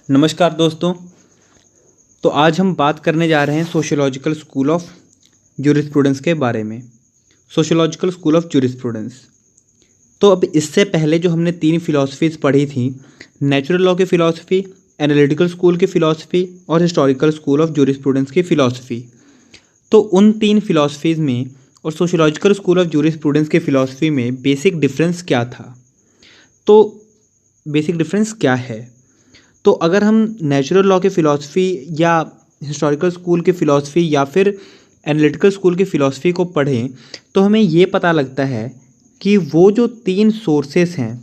नमस्कार दोस्तों। तो आज हम बात करने जा रहे हैं सोशियोलॉजिकल स्कूल ऑफ ज्यूरिस्प्रूडेंस के बारे में। Sociological school of jurisprudence. तो अब इससे पहले जो हमने 3 फ़िलॉसफीज़ पढ़ी थी, नेचुरल लॉ की फ़िलॉसफी, एनालिटिकल स्कूल की फ़िलॉसफी और हिस्टोरिकल स्कूल ऑफ ज्यूरिस्प्रूडेंस की फ़िलॉसफी। तो उन 3 फ़िलॉसफीज़ में और सोशियोलॉजिकल स्कूल ऑफ ज्यूरिस्प्रूडेंस की फ़िलॉसफी में बेसिक डिफरेंस क्या था? तो बेसिक डिफरेंस क्या है? तो अगर हम नेचुरल लॉ की फ़िलॉसफी या हिस्टोरिकल स्कूल की फ़िलॉसफी या फिर एनालिटिकल स्कूल की फ़िलॉसफी को पढ़ें तो हमें ये पता लगता है कि वो जो 3 सोर्सेस हैं,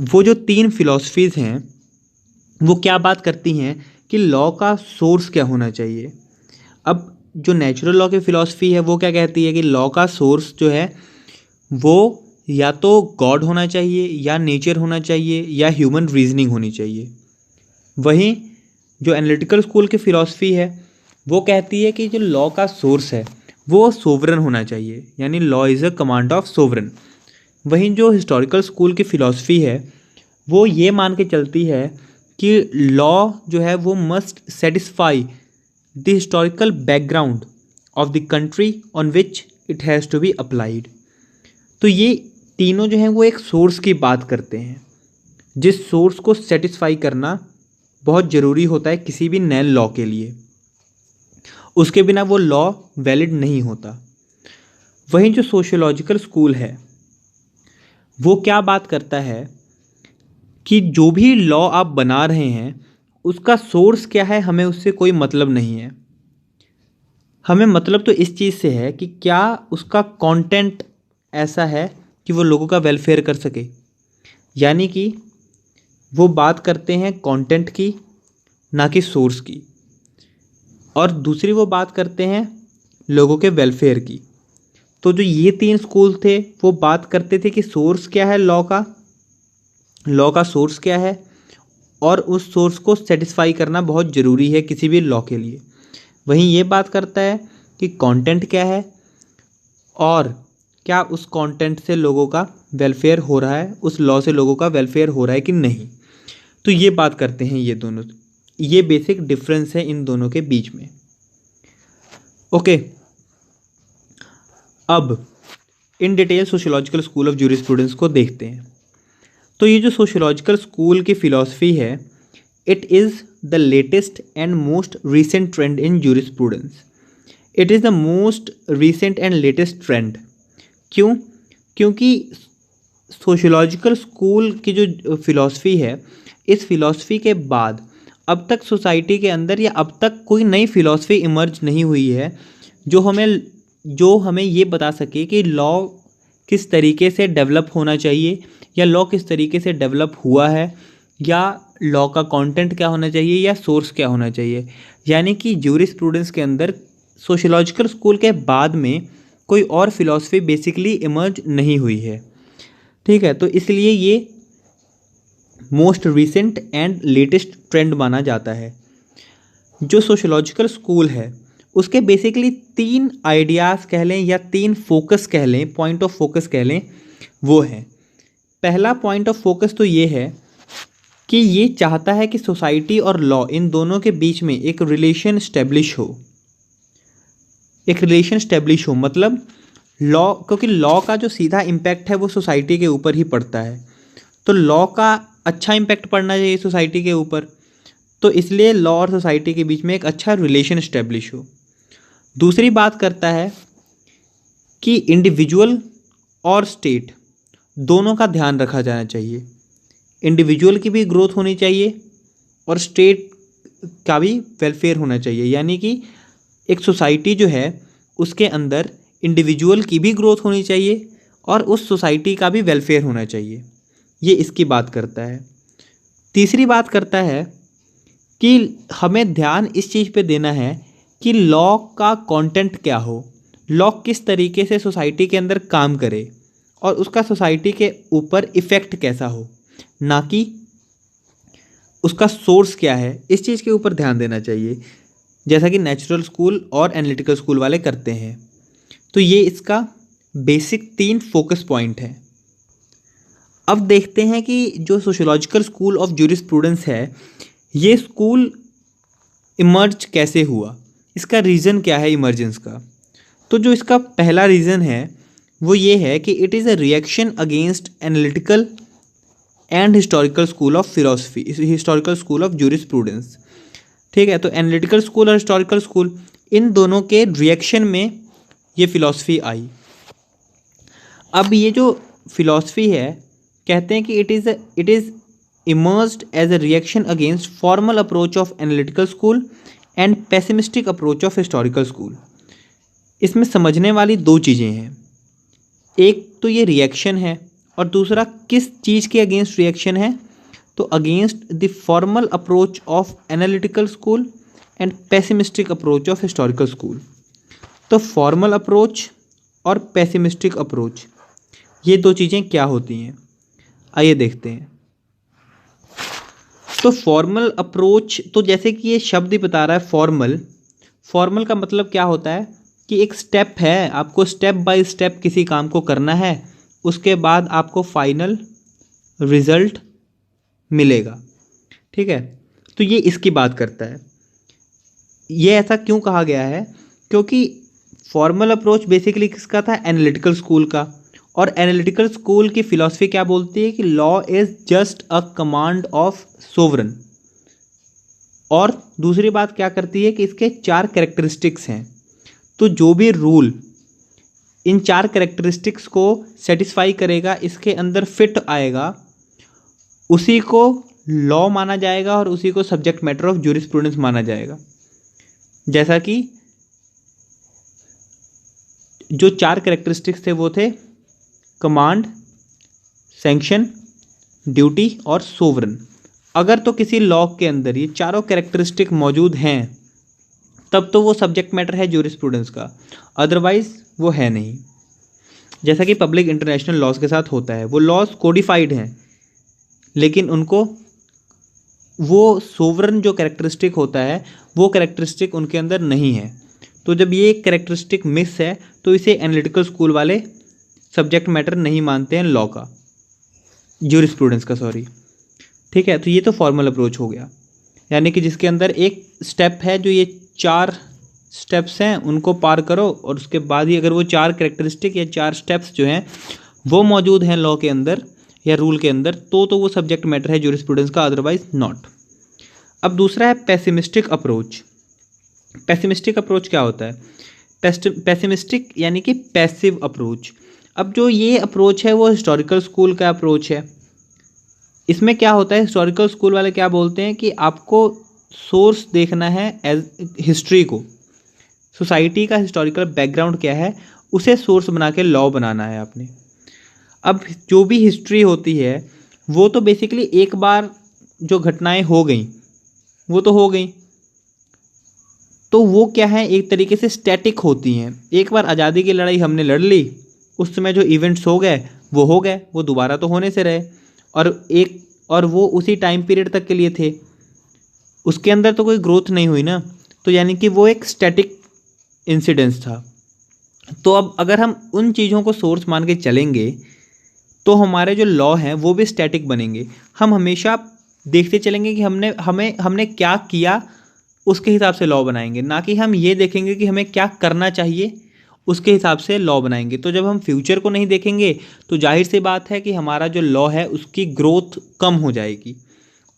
वो जो 3 फ़िलॉसफीज़ हैं, वो क्या बात करती हैं कि लॉ का सोर्स क्या होना चाहिए। अब जो नेचुरल लॉ की फ़िलॉसफी है वो क्या कहती है कि लॉ का सोर्स जो है वो या तो गॉड होना चाहिए या नेचर होना चाहिए या ह्यूमन रीजनिंग होनी चाहिए। वहीं जो एनालिटिकल स्कूल की फ़िलॉसफी है वो कहती है कि जो लॉ का सोर्स है वो सोवरन होना चाहिए, यानी law is a command of sovereign. वहीं जो हिस्टोरिकल स्कूल की फ़िलॉसफी है वो ये मान के चलती है कि लॉ जो है वो must satisfy the historical background of the country on which it has to be applied. तो ये तीनों जो हैं वो एक सोर्स की बात करते हैं, जिस सोर्स को सेटिस्फाई करना बहुत ज़रूरी होता है किसी भी नए लॉ के लिए। उसके बिना वो लॉ वैलिड नहीं होता। वहीं जो सोशियोलॉजिकल स्कूल है वो क्या बात करता है कि जो भी लॉ आप बना रहे हैं उसका सोर्स क्या है, हमें उससे कोई मतलब नहीं है। हमें मतलब तो इस चीज़ से है कि क्या उसका कंटेंट ऐसा है कि वो लोगों का वेलफेयर कर सके। यानी कि वो बात करते हैं कंटेंट की, ना कि सोर्स की। और दूसरी वो बात करते हैं लोगों के वेलफेयर की। तो जो ये 3 स्कूल थे वो बात करते थे कि सोर्स क्या है लॉ का सोर्स क्या है, और उस सोर्स को सेटिस्फाई करना बहुत ज़रूरी है किसी भी लॉ के लिए। वहीं ये बात करता है कि कंटेंट क्या है और क्या उस कंटेंट से लोगों का वेलफेयर हो रहा है, उस लॉ से लोगों का वेलफेयर हो रहा है कि नहीं। तो ये बात करते हैं ये दोनों। ये बेसिक डिफरेंस है इन दोनों के बीच में। ओके, अब in detail sociological school of jurisprudence को देखते हैं। तो ये जो सोशियोलॉजिकल स्कूल की फ़िलॉसफी है, it is the latest and most recent trend in jurisprudence. It is the most recent and latest trend. क्यों? क्योंकि सोशियोलॉजिकल स्कूल की जो फ़िलॉसफी है, इस फ़िलॉसफी के बाद अब तक सोसाइटी के अंदर या अब तक कोई नई फ़िलॉसफी इमर्ज नहीं हुई है जो हमें ये बता सके कि लॉ किस तरीके से डेवलप होना चाहिए या लॉ किस तरीके से डेवलप हुआ है, या लॉ का कंटेंट क्या होना चाहिए या सोर्स क्या होना चाहिए। यानी कि ज्यूरिस्प्रूडेंस के अंदर सोशियोलॉजिकल स्कूल के बाद में कोई और फिलॉसफी बेसिकली इमर्ज नहीं हुई है। ठीक है, तो इसलिए ये most recent and latest trend माना जाता है। जो सोशियोलॉजिकल स्कूल है उसके बेसिकली 3 आइडियाज़ कह लें या 3 फोकस कह लें, पॉइंट ऑफ फोकस कह लें, वो हैं। पहला पॉइंट ऑफ फोकस तो ये है कि ये चाहता है कि सोसाइटी और लॉ इन दोनों के बीच में एक रिलेशन स्टेब्लिश हो। एक रिलेशन स्टेब्लिश हो मतलब लॉ, क्योंकि लॉ का जो सीधा इम्पैक्ट है वो सोसाइटी के ऊपर ही पड़ता है, तो लॉ का अच्छा इम्पैक्ट पड़ना चाहिए सोसाइटी के ऊपर। तो इसलिए लॉ और सोसाइटी के बीच में एक अच्छा रिलेशन स्टेब्लिश हो। दूसरी बात करता है कि इंडिविजुअल और स्टेट दोनों का ध्यान रखा जाना चाहिए। इंडिविजुअल की भी ग्रोथ होनी चाहिए और स्टेट का भी वेलफेयर होना चाहिए। यानी कि एक सोसाइटी जो है उसके अंदर इंडिविजुअल की भी ग्रोथ होनी चाहिए और उस सोसाइटी का भी वेलफेयर होना चाहिए। ये इसकी बात करता है। तीसरी बात करता है कि हमें ध्यान इस चीज़ पे देना है कि लॉ का कंटेंट क्या हो, लॉ किस तरीके से सोसाइटी के अंदर काम करे और उसका सोसाइटी के ऊपर इफ़ेक्ट कैसा हो, ना कि उसका सोर्स क्या है। इस चीज़ के ऊपर ध्यान देना चाहिए, जैसा कि नेचुरल स्कूल और एनालिटिकल स्कूल वाले करते हैं। तो ये इसका बेसिक 3 फोकस पॉइंट है। अब देखते हैं कि जो सोशियोलॉजिकल स्कूल ऑफ ज्यूरिस्प्रूडेंस है ये स्कूल इमर्ज कैसे हुआ, इसका रीज़न क्या है इमर्जेंस का? तो जो इसका पहला रीज़न है वो ये है कि it is a reaction against analytical and historical school of philosophy, historical school of jurisprudence. ठीक है, तो एनालिटिकल स्कूल और हिस्टोरिकल स्कूल, इन दोनों के रिएक्शन में ये फिलॉसफी आई। अब ये जो फिलॉसफी है, कहते हैं कि it is emerged as a reaction against formal approach of analytical school and pessimistic approach of historical school. इसमें समझने वाली दो चीज़ें हैं, एक तो ये रिएक्शन है और दूसरा किस चीज़ के अगेंस्ट रिएक्शन है, तो against the formal approach of analytical school and pessimistic approach of historical school. तो फॉर्मल अप्रोच और पेसिमिस्टिक अप्रोच, ये दो चीज़ें क्या होती हैं, आइए देखते हैं। तो फॉर्मल अप्रोच, तो जैसे कि ये शब्द ही बता रहा है फॉर्मल, फॉर्मल का मतलब क्या होता है कि एक स्टेप है, आपको स्टेप बाय स्टेप किसी काम को करना है, उसके बाद आपको फाइनल रिजल्ट मिलेगा। ठीक है, तो ये इसकी बात करता है। ये ऐसा क्यों कहा गया है, क्योंकि फॉर्मल अप्रोच बेसिकली किसका था, एनालिटिकल स्कूल का। और एनालिटिकल स्कूल की फिलॉसफी क्या बोलती है कि law is just a command of sovereign. और दूसरी बात क्या करती है कि इसके 4 कैरेक्टरिस्टिक्स हैं, तो जो भी रूल इन 4 कैरेक्टरिस्टिक्स को सेटिस्फाई करेगा, इसके अंदर फिट आएगा, उसी को लॉ माना जाएगा और उसी को सब्जेक्ट मैटर ऑफ ज्यूरिस्प्रूडेंस माना जाएगा। जैसा कि जो 4 कैरेक्टरिस्टिक्स थे वो थे कमांड, सैंक्शन, ड्यूटी और सोवरन। अगर तो किसी लॉ के अंदर ये चारों कैरेक्टरिस्टिक मौजूद हैं तब तो वो सब्जेक्ट मैटर है ज्यूरिस्प्रूडेंस का, अदरवाइज वो है नहीं। जैसा कि पब्लिक इंटरनेशनल लॉज के साथ होता है, वो लॉज कोडिफाइड हैं लेकिन उनको वो सोवरन जो कैरेक्टरिस्टिक होता है वो कैरेक्टरिस्टिक उनके अंदर नहीं है। तो जब ये कैरेक्टरिस्टिक मिस है तो इसे एनालिटिकल स्कूल वाले सब्जेक्ट मैटर नहीं मानते हैं लॉ का, ज्यूरिस्प्रूडेंस का, सॉरी। ठीक है, तो ये तो फॉर्मल अप्रोच हो गया, यानी कि जिसके अंदर एक स्टेप है, जो ये 4 स्टेप्स हैं उनको पार करो और उसके बाद ही अगर वो 4 कैरेक्टरिस्टिक या 4 स्टेप्स जो हैं वो मौजूद हैं लॉ के अंदर या रूल के अंदर, तो वो सब्जेक्ट मैटर है ज्यूरिस्प्रूडेंस का, अदरवाइज नॉट। अब दूसरा है पेसिमिस्टिक अप्रोच। पेसिमिस्टिक अप्रोच क्या होता है, पेसिमिस्टिक यानी कि पैसिव अप्रोच। अब जो ये अप्रोच है वो हिस्टोरिकल स्कूल का अप्रोच है। इसमें क्या होता है, हिस्टोरिकल स्कूल वाले क्या बोलते हैं कि आपको सोर्स देखना है एज हिस्ट्री को, सोसाइटी का हिस्टोरिकल बैकग्राउंड क्या है उसे सोर्स बना के लॉ बनाना है आपने। अब जो भी हिस्ट्री होती है वो तो बेसिकली एक बार जो घटनाएं हो गई वो तो हो गई, तो वो क्या है एक तरीके से स्टैटिक होती हैं। एक बार आज़ादी की लड़ाई हमने लड़ ली, उस समय जो इवेंट्स हो गए, वो दोबारा तो होने से रहे, और वो उसी टाइम पीरियड तक के लिए थे, उसके अंदर तो कोई ग्रोथ नहीं हुई ना, तो यानी कि वो एक स्टैटिक इंसिडेंस था। तो अब अगर हम उन चीज़ों को सोर्स मान के चलेंगे तो हमारे जो लॉ हैं वो भी स्टैटिक बनेंगे। हम हमेशा देखते चलेंगे कि हमने क्या किया, उसके हिसाब से लॉ बनाएंगे, ना कि हम ये देखेंगे कि हमें क्या करना चाहिए उसके हिसाब से लॉ बनाएंगे। तो जब हम फ्यूचर को नहीं देखेंगे तो जाहिर सी बात है कि हमारा जो लॉ है उसकी ग्रोथ कम हो जाएगी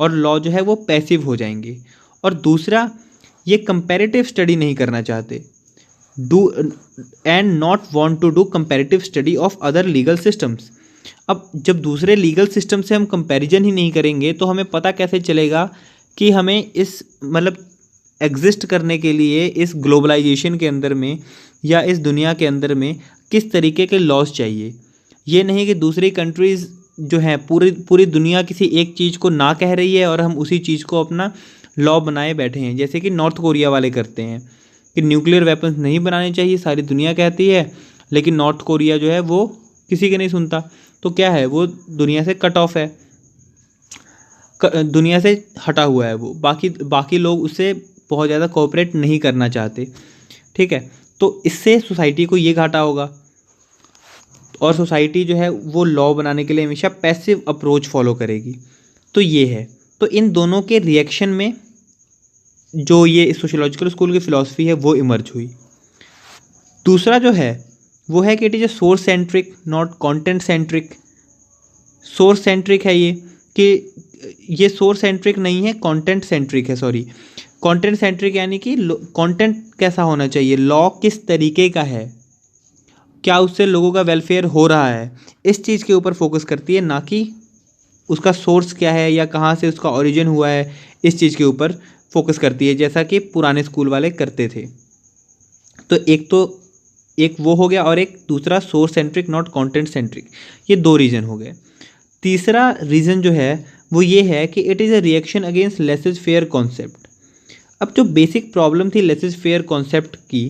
और लॉ जो है वो पैसिव हो जाएंगे। और दूसरा, ये कंपैरेटिव स्टडी नहीं करना चाहते, do and not want to do comparative study of other legal systems. अब जब दूसरे लीगल सिस्टम से हम कंपैरिजन ही नहीं करेंगे तो हमें पता कैसे चलेगा कि हमें इस मतलब एग्जिस्ट करने के लिए इस ग्लोबलाइजेशन के अंदर में या इस दुनिया के अंदर में किस तरीके के लॉज चाहिए। ये नहीं कि दूसरी कंट्रीज़ जो हैं पूरी दुनिया किसी एक चीज़ को ना कह रही है और हम उसी चीज़ को अपना लॉ बनाए बैठे हैं, जैसे कि नॉर्थ कोरिया वाले करते हैं कि न्यूक्लियर वेपन्स नहीं बनाने चाहिए, सारी दुनिया कहती है, लेकिन नॉर्थ कोरिया जो है वो किसी के नहीं सुनता। तो क्या है, वो दुनिया से कट ऑफ है, दुनिया से हटा हुआ है वो, बाकी लोग उससे बहुत ज़्यादा कोऑपरेट नहीं करना चाहते। ठीक है, तो इससे सोसाइटी को ये घाटा होगा और सोसाइटी जो है वो लॉ बनाने के लिए हमेशा पैसिव अप्रोच फॉलो करेगी। तो ये है, तो इन दोनों के रिएक्शन में जो ये सोशियोलॉजिकल स्कूल की फ़िलॉसफी है वो इमर्ज हुई। दूसरा जो है वो है कि it is a source centric not content centric. Source centric है ये, कि ये सोर्स सेंट्रिक नहीं है, कंटेंट सेंट्रिक है, सॉरी। कंटेंट सेंट्रिक यानी कि कंटेंट कैसा होना चाहिए, लॉ किस तरीके का है, क्या उससे लोगों का वेलफेयर हो रहा है, इस चीज़ के ऊपर फोकस करती है, ना कि उसका सोर्स क्या है या कहाँ से उसका ओरिजिन हुआ है, इस चीज़ के ऊपर फोकस करती है, जैसा कि पुराने स्कूल वाले करते थे। तो एक वो हो गया, और एक दूसरा source centric not content centric. ये दो रीज़न हो गए। तीसरा रीज़न जो है वो ये है कि it is a reaction against less is fair concept. अब जो बेसिक प्रॉब्लम थी लेस इज फेयर कॉन्सेप्ट की,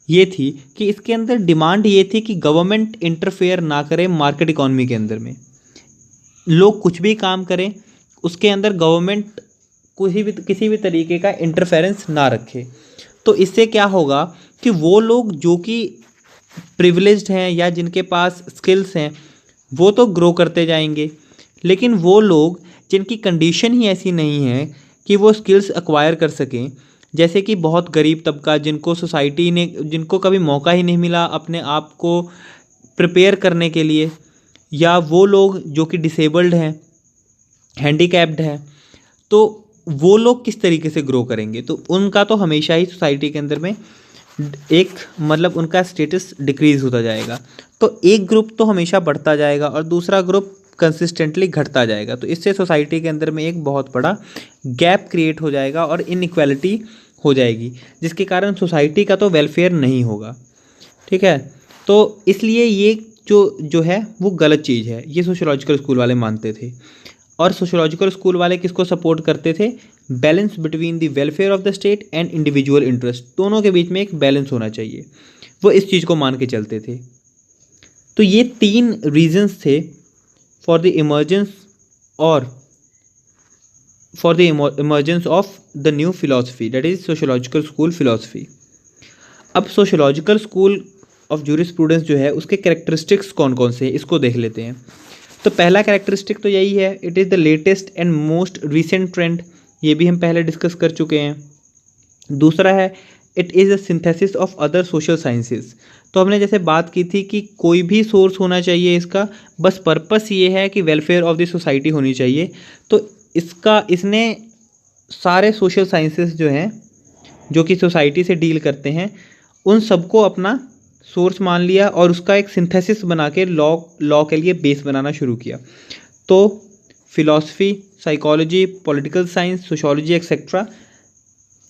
ये थी कि इसके अंदर डिमांड ये थी कि गवर्नमेंट इंटरफेयर ना करे मार्केट इकॉनमी के अंदर में। लोग कुछ भी काम करें, उसके अंदर गवर्नमेंट किसी भी तरीके का इंटरफेरेंस ना रखे। तो इससे क्या होगा कि वो लोग जो कि प्रिविलेज्ड हैं या जिनके पास स्किल्स हैं वो तो ग्रो करते जाएंगे, लेकिन वो लोग जिनकी कंडीशन ही ऐसी नहीं है कि वो स्किल्स एक्वायर कर सकें, जैसे कि बहुत गरीब तबका जिनको सोसाइटी ने, जिनको कभी मौका ही नहीं मिला अपने आप को प्रिपेयर करने के लिए, या वो लोग जो कि डिसेबल्ड हैं, हैंडीकैप्ड हैं, तो वो लोग किस तरीके से ग्रो करेंगे। तो उनका तो हमेशा ही सोसाइटी के अंदर में एक मतलब उनका स्टेटस डिक्रीज होता जाएगा। तो एक ग्रुप तो हमेशा बढ़ता जाएगा और दूसरा ग्रुप कंसिस्टेंटली घटता जाएगा। तो इससे सोसाइटी के अंदर में एक बहुत बड़ा गैप क्रिएट हो जाएगा और इनइक्वालिटी हो जाएगी, जिसके कारण सोसाइटी का तो वेलफेयर नहीं होगा। ठीक है, तो इसलिए ये जो है वो गलत चीज़ है, ये सोशियोलॉजिकल स्कूल वाले मानते थे। और सोशियोलॉजिकल स्कूल वाले किसको सपोर्ट करते थे, balance between the welfare of the state and individual interest, दोनों के बीच में एक बैलेंस होना चाहिए, वो इस चीज़ को मान के चलते थे। तो ये तीन रीजंस थे फॉर द इमर्जेंस और for the emergence of the new philosophy, that is sociological school philosophy. अब सोशियोलॉजिकल स्कूल ऑफ ज्यूरिस्प्रूडेंस जो है उसके कैरेक्टरिस्टिक्स कौन कौन से हैं इसको देख लेते हैं। तो पहला कैरेक्टरिस्टिक तो यही है, it is the latest and most recent trend, ये भी हम पहले डिस्कस कर चुके हैं। दूसरा है it is a synthesis of other social sciences. तो हमने जैसे बात की थी कि कोई भी सोर्स होना चाहिए इसका, बस पर्पस ये है कि वेलफेयर ऑफ द सोसाइटी होनी चाहिए। तो इसने सारे सोशल साइंसेस जो हैं जो कि सोसाइटी से डील करते हैं उन सबको अपना सोर्स मान लिया और उसका एक सिंथेसिस बना के लॉ के लिए बेस बनाना शुरू किया। तो philosophy, psychology, political science, sociology etcetera,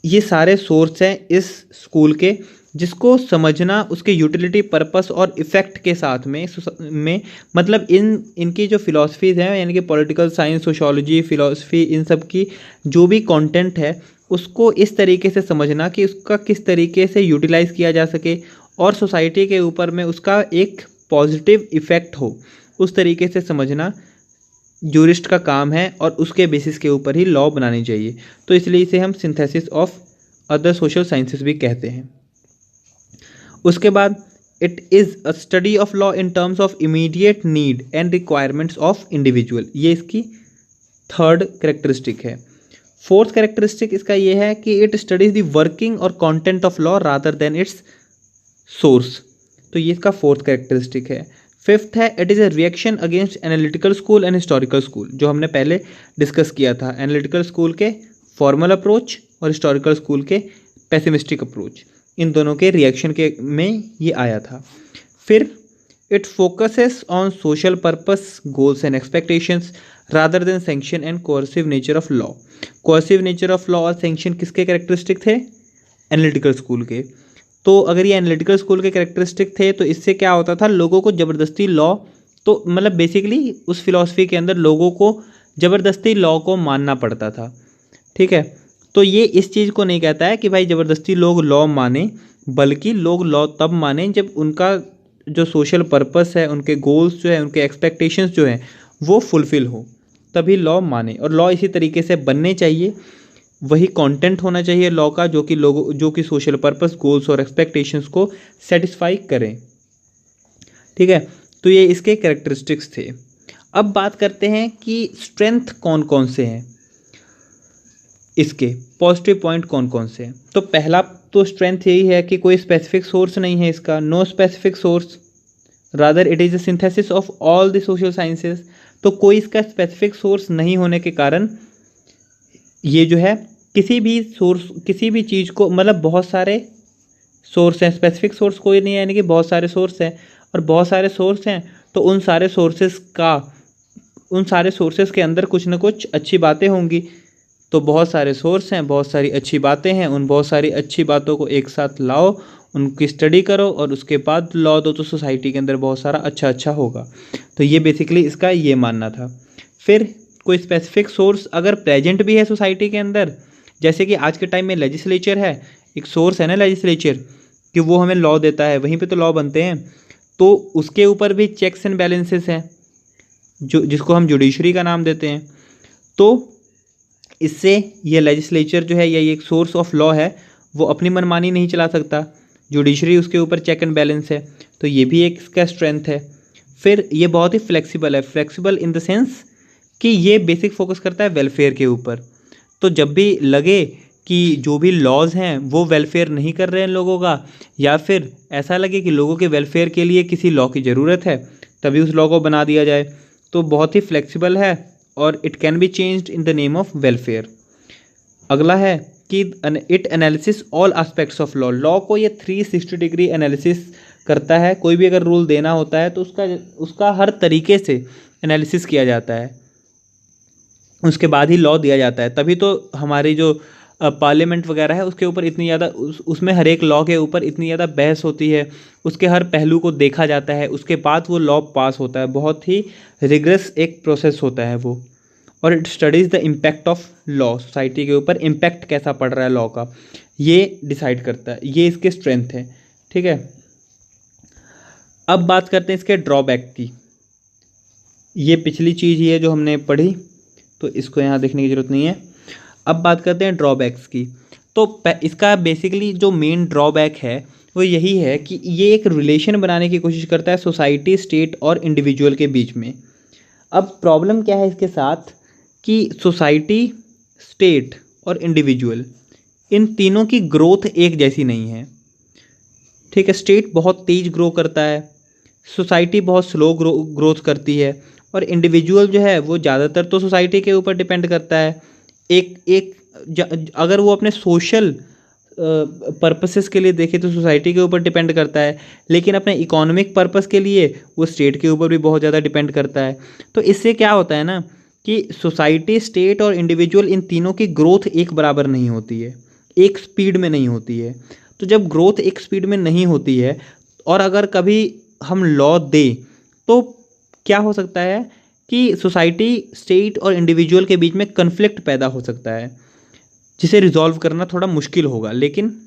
ये सारे सोर्स हैं इस स्कूल के, जिसको समझना उसके यूटिलिटी, पर्पस और इफ़ेक्ट के साथ में मतलब इनकी जो फिलॉसफीज़ हैं यानी कि पॉलिटिकल साइंस, सोशोलॉजी, फिलॉसफी, इन सब की जो भी कंटेंट है उसको इस तरीके से समझना कि उसका किस तरीके से यूटिलाइज़ किया जा सके और सोसाइटी के ऊपर में उसका एक पॉजिटिव इफ़ेक्ट हो, उस तरीके से समझना जूरिस्ट का काम है और उसके बेसिस के ऊपर ही लॉ बनानी चाहिए। तो इसलिए इसे हम synthesis of other social sciences भी कहते हैं। उसके बाद it is a study of law in terms of immediate need and requirements of individual, ये इसकी थर्ड कैरेक्टरिस्टिक है। फोर्थ कैरेक्टरिस्टिक इसका ये है कि इट स्टडीज द वर्किंग और content of law rather than it's source, तो ये इसका फोर्थ कैरेक्टरिस्टिक है। फिफ्थ है it is a reaction against analytical school and historical school, जो हमने पहले डिस्कस किया था, एनालिटिकल स्कूल के फॉर्मल अप्रोच और हिस्टोरिकल स्कूल के पेसिमिस्टिक अप्रोच, इन दोनों के रिएक्शन के में ये आया था। फिर it focuses on social purpose, goals and expectations rather than sanction and coercive nature of law. Coercive nature of law और सैंक्शन किसके कैरेक्टरिस्टिक थे, एनालिटिकल स्कूल के। तो अगर ये एनालिटिकल स्कूल के कैरेक्टरिस्टिक थे तो इससे क्या होता था, लोगों को ज़बरदस्ती लॉ, तो मतलब बेसिकली उस फिलॉसफी के अंदर लोगों को ज़बरदस्ती लॉ को मानना पड़ता था। ठीक है, तो ये इस चीज़ को नहीं कहता है कि भाई ज़बरदस्ती लोग लॉ माने, बल्कि लोग लॉ तब माने जब उनका जो सोशल पर्पस है, उनके गोल्स जो है, उनके एक्सपेक्टेशंस जो हैं वो फुलफ़िल हो, तभी लॉ माने। और लॉ इसी तरीके से बनने चाहिए, वही कंटेंट होना चाहिए लॉ का जो कि लोगों, जो कि सोशल पर्पस, गोल्स और एक्सपेक्टेशंस को सेटिस्फाई करें। ठीक है, तो ये इसके कैरेक्टरिस्टिक्स थे। अब बात करते हैं कि स्ट्रेंथ कौन कौन से हैं। इसके पॉजिटिव पॉइंट कौन कौन से हैं? तो पहला तो स्ट्रेंथ यही है कि कोई स्पेसिफिक सोर्स नहीं है इसका, no specific source, rather it is a synthesis of all the social sciences. तो कोई इसका स्पेसिफिक सोर्स नहीं होने के कारण ये जो है किसी भी सोर्स, किसी भी चीज़ को, मतलब बहुत सारे सोर्स हैं, स्पेसिफिक सोर्स कोई नहीं है, यानी कि बहुत सारे सोर्स हैं, और बहुत सारे सोर्स हैं तो उन सारे सोर्सेस के अंदर कुछ ना कुछ अच्छी बातें होंगी। तो बहुत सारे सोर्स हैं, बहुत सारी अच्छी बातें हैं, उन बहुत सारी अच्छी बातों को एक साथ लाओ, उनकी स्टडी करो और उसके बाद लॉ दो, तो सोसाइटी के अंदर बहुत सारा अच्छा होगा। तो ये बेसिकली इसका ये मानना था। फिर कोई स्पेसिफिक सोर्स अगर प्रेजेंट भी है सोसाइटी के अंदर, जैसे कि आज के टाइम में लेजिस्लेचर है, एक सोर्स है ना लेजिस्लेचर, कि वो हमें लॉ देता है, वहीं पे तो लॉ बनते हैं, तो उसके ऊपर भी चेक्स एंड बैलेंसेस हैं, जो जिसको हम जुडिशरी का नाम देते हैं। तो इससे ये लेजिस्लेचर जो है, या ये एक सोर्स ऑफ लॉ है, वो अपनी मनमानी नहीं चला सकता, जुडिशरी उसके ऊपर चेक एंड बैलेंस है, तो ये भी एक इसका स्ट्रेंथ है। फिर ये बहुत ही फ्लेक्सिबल है, फ्लेक्सिबल इन द सेंस कि ये बेसिक फोकस करता है वेलफेयर के ऊपर। तो जब भी लगे कि जो भी लॉज हैं वो वेलफेयर नहीं कर रहे हैं लोगों का, या फिर ऐसा लगे कि लोगों के वेलफेयर के लिए किसी लॉ की ज़रूरत है, तभी उस लॉ को बना दिया जाए। तो बहुत ही फ्लेक्सिबल है और it can be changed in the name of welfare. अगला है कि it analysis all aspects of law. Law को ये 360 डिग्री एनालिसिस करता है। कोई भी अगर रूल देना होता है तो उसका हर तरीके से एनालिसिस किया जाता है, उसके बाद ही लॉ दिया जाता है। तभी तो हमारी जो पार्लियामेंट वगैरह है उसके ऊपर इतनी ज़्यादा उसमें हर एक लॉ के ऊपर इतनी ज़्यादा बहस होती है, उसके हर पहलू को देखा जाता है, उसके बाद वो लॉ पास होता है। बहुत ही रिग्रेस एक प्रोसेस होता है वो। और it studies the impact of law, society के ऊपर इम्पैक्ट कैसा पड़ रहा है लॉ का, ये डिसाइड करता है। ये इसके स्ट्रेंथ है, ठीक है। अब बात करते हैं इसके ड्रॉबैक की। ये पिछली चीज़ ही है जो हमने पढ़ी, तो इसको यहाँ देखने की ज़रूरत नहीं है। अब बात करते हैं ड्रॉबैक्स की। तो इसका बेसिकली जो मेन ड्रॉबैक है वो यही है कि ये एक रिलेशन बनाने की कोशिश करता है सोसाइटी, स्टेट और इंडिविजुअल के बीच में। अब प्रॉब्लम क्या है इसके साथ कि सोसाइटी, स्टेट और इंडिविजुअल, इन तीनों की ग्रोथ एक जैसी नहीं है, ठीक है। स्टेट बहुत तेज़ ग्रो करता है, सोसाइटी बहुत स्लो ग्रोथ करती है, और इंडिविजुअल जो है वो ज़्यादातर तो सोसाइटी के ऊपर डिपेंड करता है। अगर वो अपने सोशल पर्पसेस के लिए देखे तो सोसाइटी के ऊपर डिपेंड करता है, लेकिन अपने इकोनॉमिक पर्पस के लिए वो स्टेट के ऊपर भी बहुत ज़्यादा डिपेंड करता है। तो इससे क्या होता है ना कि सोसाइटी, स्टेट और इंडिविजुअल, इन तीनों की ग्रोथ एक बराबर नहीं होती है, एक स्पीड में नहीं होती है। तो जब ग्रोथ एक स्पीड में नहीं होती है और अगर कभी हम लॉ दें तो क्या हो सकता है कि सोसाइटी, स्टेट और इंडिविजुअल के बीच में कन्फ्लिक्ट पैदा हो सकता है, जिसे रिजॉल्व करना थोड़ा मुश्किल होगा। लेकिन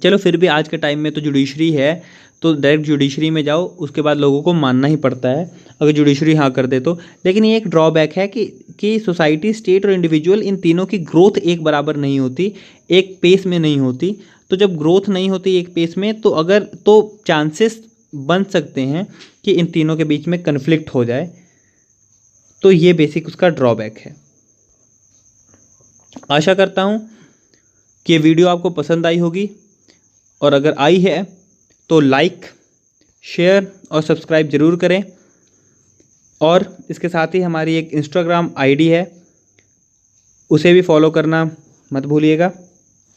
चलो फिर भी आज के टाइम में तो जुडिशरी है, तो डायरेक्ट जुडिशरी में जाओ, उसके बाद लोगों को मानना ही पड़ता है अगर जुडिशरी हाँ कर दे तो। लेकिन ये एक ड्रॉबैक है कि सोसाइटी, स्टेट और इंडिविजुअल, इन तीनों की ग्रोथ एक बराबर नहीं होती, एक पेस में नहीं होती। तो जब ग्रोथ नहीं होती एक पेस में, तो चांसेस बन सकते हैं कि इन तीनों के बीच में कन्फ्लिक्ट हो जाए। तो ये बेसिक उसका ड्रॉबैक है। आशा करता हूँ कि ये वीडियो आपको पसंद आई होगी, और अगर आई है तो लाइक, शेयर और सब्सक्राइब ज़रूर करें। और इसके साथ ही हमारी एक इंस्टाग्राम आईडी है, उसे भी फॉलो करना मत भूलिएगा।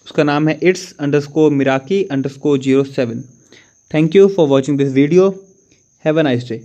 उसका नाम है its_miraki_07। Thank you for watching this video. Have a nice day.